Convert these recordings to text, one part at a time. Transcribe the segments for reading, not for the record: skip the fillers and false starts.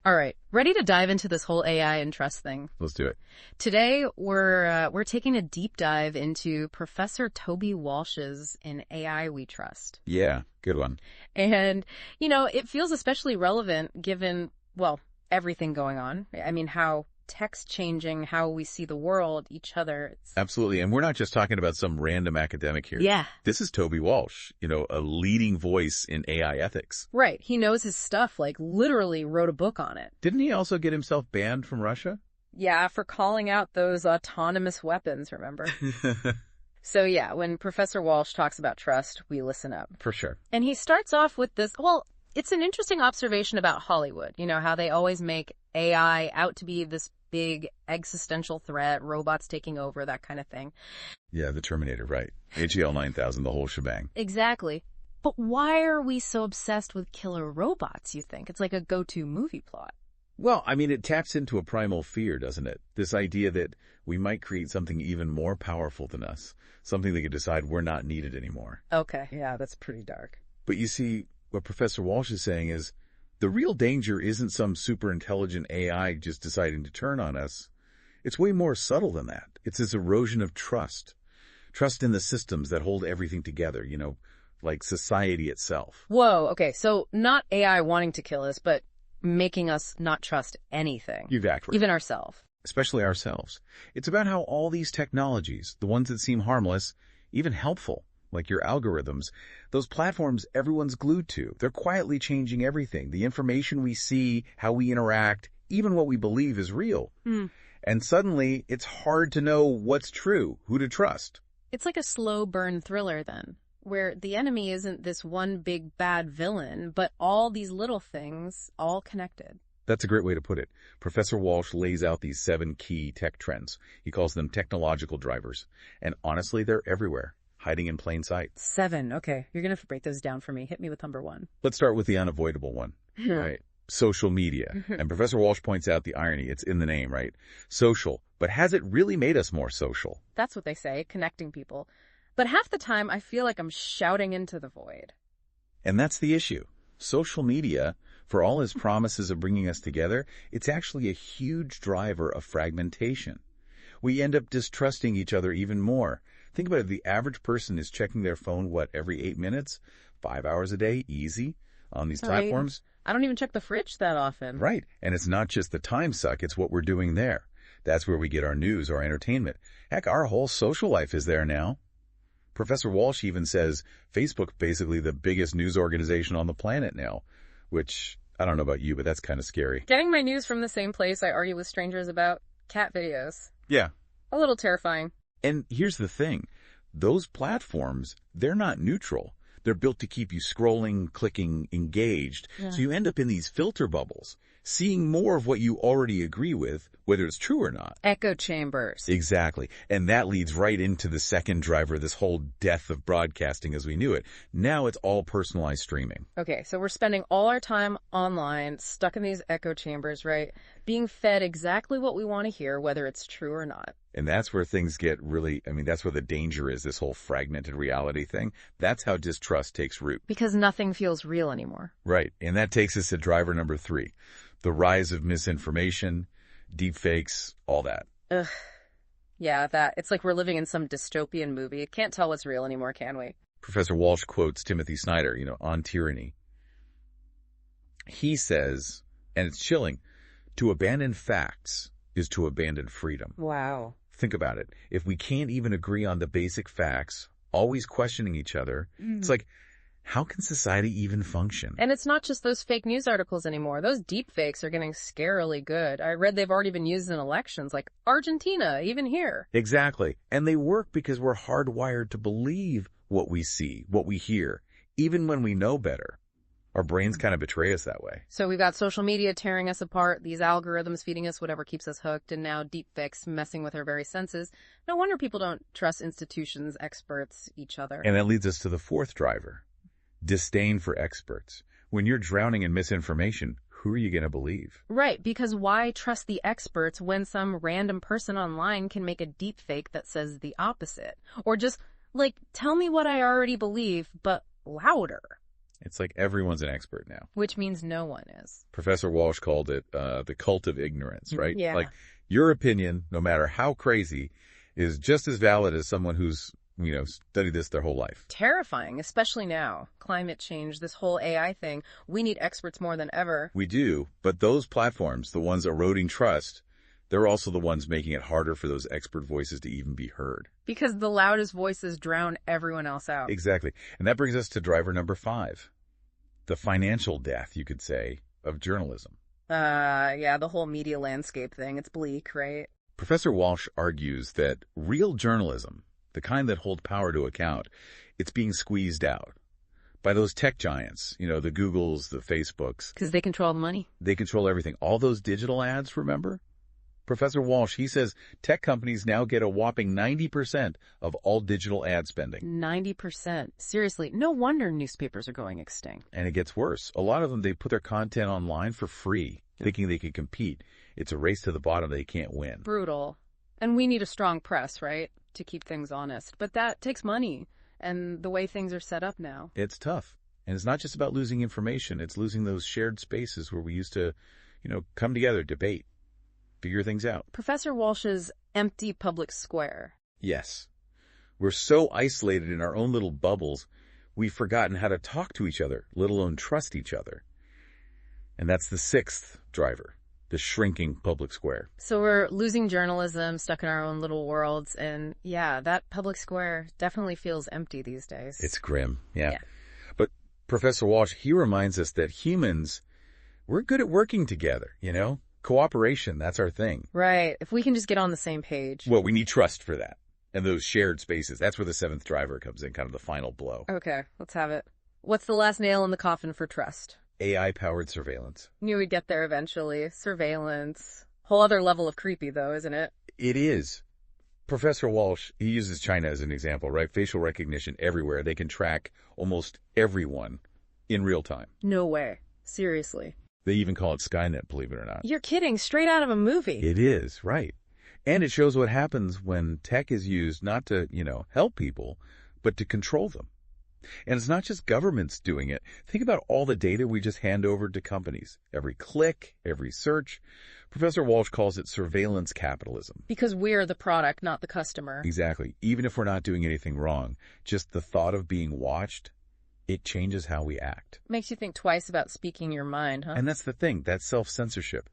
All right, ready to dive into this whole AI and trust thing. Let's do it. Today, we're taking a deep dive into Professor Toby Walsh's In AI We Trust. Yeah, good one. And, it feels especially relevant given, well, everything going on. I mean, how tech's changing, how we see the world, each other. Absolutely. And we're not just talking about some random academic here. Yeah. This is Toby Walsh, a leading voice in AI ethics. Right. He knows his stuff, like literally wrote a book on it. Didn't he also get himself banned from Russia? Yeah, for calling out those autonomous weapons, remember? So yeah, when Professor Walsh talks about trust, we listen up. For sure. And he starts off with this, well, it's an interesting observation about Hollywood, how they always make AI out to be this big existential threat, robots taking over, that kind of thing. Yeah, the Terminator, right. AGL 9000, the whole shebang. Exactly. But why are we so obsessed with killer robots, you think? It's like a go-to movie plot. Well, I mean, it taps into a primal fear, doesn't it? This idea that we might create something even more powerful than us, something that could decide we're not needed anymore. Okay, yeah, that's pretty dark. But you see, what Professor Walsh is saying is, the real danger isn't some super intelligent AI just deciding to turn on us. It's way more subtle than that. It's this erosion of trust. Trust in the systems that hold everything together, like society itself. Whoa, okay, so not AI wanting to kill us, but making us not trust anything. Exactly. Even ourselves. Especially ourselves. It's about how all these technologies, the ones that seem harmless, even helpful, like your algorithms, those platforms everyone's glued to, they're quietly changing everything. The information we see, how we interact, even what we believe is real. And suddenly, it's hard to know what's true, who to trust. It's like a slow burn thriller then, where the enemy isn't this one big bad villain, but all these little things, all connected. That's a great way to put it. Professor Walsh lays out these 7 key tech trends. He calls them technological drivers. And honestly, they're everywhere, hiding in plain sight. 7, okay. You're going to have to break those down for me. Hit me with number 1. Let's start with the unavoidable one. Right. Social media. And Professor Walsh points out the irony. It's in the name, right? Social. But has it really made us more social? That's what they say, connecting people. But half the time, I feel like I'm shouting into the void. And that's the issue. Social media, for all its promises of bringing us together, it's actually a huge driver of fragmentation. We end up distrusting each other even more. Think about it. The average person is checking their phone, every 8 minutes? 5 hours a day, easy, on these platforms? I don't even check the fridge that often. Right. And it's not just the time suck, it's what we're doing there. That's where we get our news, our entertainment. Heck, our whole social life is there now. Professor Walsh even says Facebook's basically the biggest news organization on the planet now, which, I don't know about you, but that's kind of scary. Getting my news from the same place I argue with strangers about cat videos. Yeah. A little terrifying. And here's the thing. Those platforms, they're not neutral. They're built to keep you scrolling, clicking, engaged. Yeah. So you end up in these filter bubbles, seeing more of what you already agree with, whether it's true or not. Echo chambers. Exactly. And that leads right into the second driver, this whole death of broadcasting as we knew it. Now it's all personalized streaming. Okay, so we're spending all our time online, stuck in these echo chambers, right? Being fed exactly what we want to hear, whether it's true or not. And that's where things get really, that's where the danger is, this whole fragmented reality thing. That's how distrust takes root. Because nothing feels real anymore. Right. And that takes us to driver number 3, the rise of misinformation, deepfakes, all that. Ugh. Yeah, it's like we're living in some dystopian movie. Can't tell what's real anymore, can we? Professor Walsh quotes Timothy Snyder, on tyranny. He says, and it's chilling, to abandon facts is to abandon freedom. Wow. Think about it. If we can't even agree on the basic facts, always questioning each other, it's like, how can society even function? And it's not just those fake news articles anymore. Those deepfakes are getting scarily good. I read they've already been used in elections, like Argentina, even here. Exactly. And they work because we're hardwired to believe what we see, what we hear, even when we know better. Our brains kind of betray us that way. So we've got social media tearing us apart, these algorithms feeding us whatever keeps us hooked, and now deepfakes messing with our very senses. No wonder people don't trust institutions, experts, each other. And that leads us to the 4th driver, disdain for experts. When you're drowning in misinformation, who are you going to believe? Right, because why trust the experts when some random person online can make a deepfake that says the opposite? Or just, tell me what I already believe, but louder. It's like everyone's an expert now. Which means no one is. Professor Walsh called it the cult of ignorance, right? Yeah. Like, your opinion, no matter how crazy, is just as valid as someone who's, studied this their whole life. Terrifying, especially now. Climate change, this whole AI thing. We need experts more than ever. We do, but those platforms, the ones eroding trust, they're also the ones making it harder for those expert voices to even be heard. Because the loudest voices drown everyone else out. Exactly. And that brings us to driver number 5. The financial death, you could say, of journalism. Yeah, the whole media landscape thing. It's bleak, right? Professor Walsh argues that real journalism, the kind that hold power to account, it's being squeezed out by those tech giants, the Googles, the Facebooks. Because they control the money. They control everything. All those digital ads, remember? Professor Walsh, he says tech companies now get a whopping 90% of all digital ad spending. 90%. Seriously, no wonder newspapers are going extinct. And it gets worse. A lot of them, they put their content online for free, thinking they can compete. It's a race to the bottom they can't win. Brutal. And we need a strong press, right? To keep things honest. But that takes money. And the way things are set up now. It's tough. And it's not just about losing information. It's losing those shared spaces where we used to, come together, debate, figure things out. Professor Walsh's empty public square. Yes. We're so isolated in our own little bubbles, we've forgotten how to talk to each other, let alone trust each other. And that's the 6th driver, the shrinking public square. So we're losing journalism, stuck in our own little worlds, and yeah, that public square definitely feels empty these days. It's grim, yeah. But Professor Walsh, he reminds us that humans, we're good at working together, Cooperation, that's our thing. Right. If we can just get on the same page. Well, we need trust for that. And those shared spaces, that's where the 7th driver comes in, kind of the final blow. Okay, let's have it. What's the last nail in the coffin for trust? AI-powered surveillance. Knew we'd get there eventually. Surveillance. Whole other level of creepy, though, isn't it? It is. Professor Walsh, he uses China as an example, right? Facial recognition everywhere. They can track almost everyone in real time. No way. Seriously. They even call it Skynet, believe it or not. You're kidding. Straight out of a movie. It is, right. And it shows what happens when tech is used not to, help people, but to control them. And it's not just governments doing it. Think about all the data we just hand over to companies. Every click, every search. Professor Walsh calls it surveillance capitalism. Because we're the product, not the customer. Exactly. Even if we're not doing anything wrong, just the thought of being watched, it changes how we act. Makes you think twice about speaking your mind, huh? And that's the thing, that self-censorship.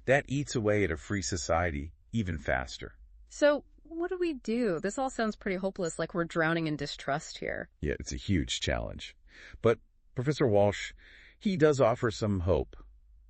That eats away at a free society even faster. So, what do we do? This all sounds pretty hopeless, like we're drowning in distrust here. Yeah, it's a huge challenge. But Professor Walsh, he does offer some hope.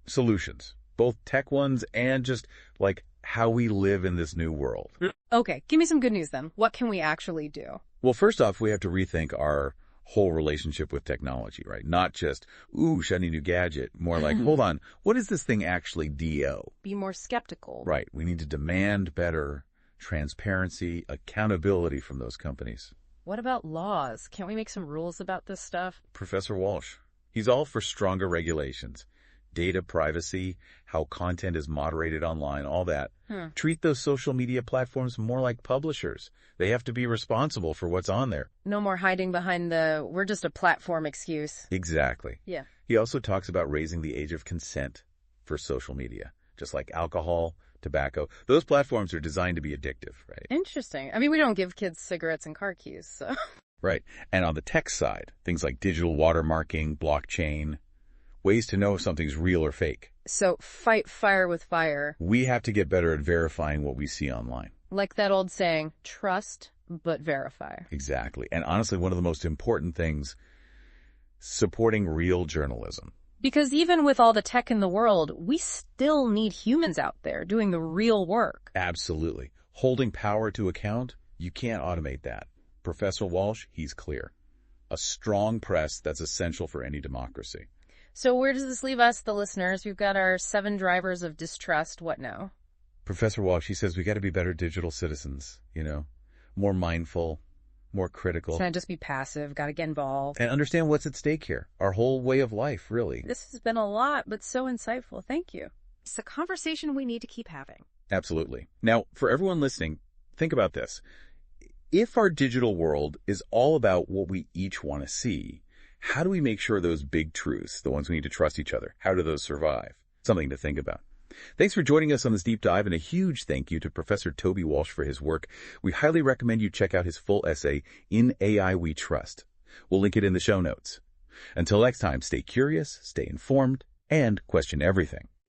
Solutions. Both tech ones and just, like, how we live in this new world. Okay, give me some good news then. What can we actually do? Well, first off, we have to rethink our whole relationship with technology, right? Not just, ooh, shiny new gadget. More like, hold on, what does this thing actually do? Be more skeptical. Right. We need to demand better transparency, accountability from those companies. What about laws? Can't we make some rules about this stuff? Professor Walsh, he's all for stronger regulations. Data privacy, how content is moderated online, all that. Treat those social media platforms more like publishers. They have to be responsible for what's on there. No more hiding behind the, we're just a platform excuse. Exactly. Yeah. He also talks about raising the age of consent for social media, just like alcohol, tobacco. Those platforms are designed to be addictive, right? Interesting. I mean, we don't give kids cigarettes and car keys, so. Right. And on the tech side, things like digital watermarking, blockchain, ways to know if something's real or fake. So fight fire with fire. We have to get better at verifying what we see online. Like that old saying, trust but verify. Exactly. And honestly, one of the most important things, supporting real journalism. Because even with all the tech in the world, we still need humans out there doing the real work. Absolutely. Holding power to account, you can't automate that. Professor Walsh, he's clear. A strong press that's essential for any democracy. So where does this leave us, the listeners? We've got our 7 drivers of distrust. What now? Professor Walsh, he says we got to be better digital citizens, more mindful, more critical. Can't just be passive, got to get involved. And understand what's at stake here. Our whole way of life, really. This has been a lot, but so insightful. Thank you. It's a conversation we need to keep having. Absolutely. Now, for everyone listening, think about this. If our digital world is all about what we each want to see, How do we make sure those big truths, the ones we need to trust each other, how do those survive? Something to think about. Thanks for joining us on this deep dive, and a huge thank you to Professor Toby Walsh for his work. We highly recommend you check out his full essay, In AI We Trust. We'll link it in the show notes. Until next time, stay curious, stay informed, and question everything.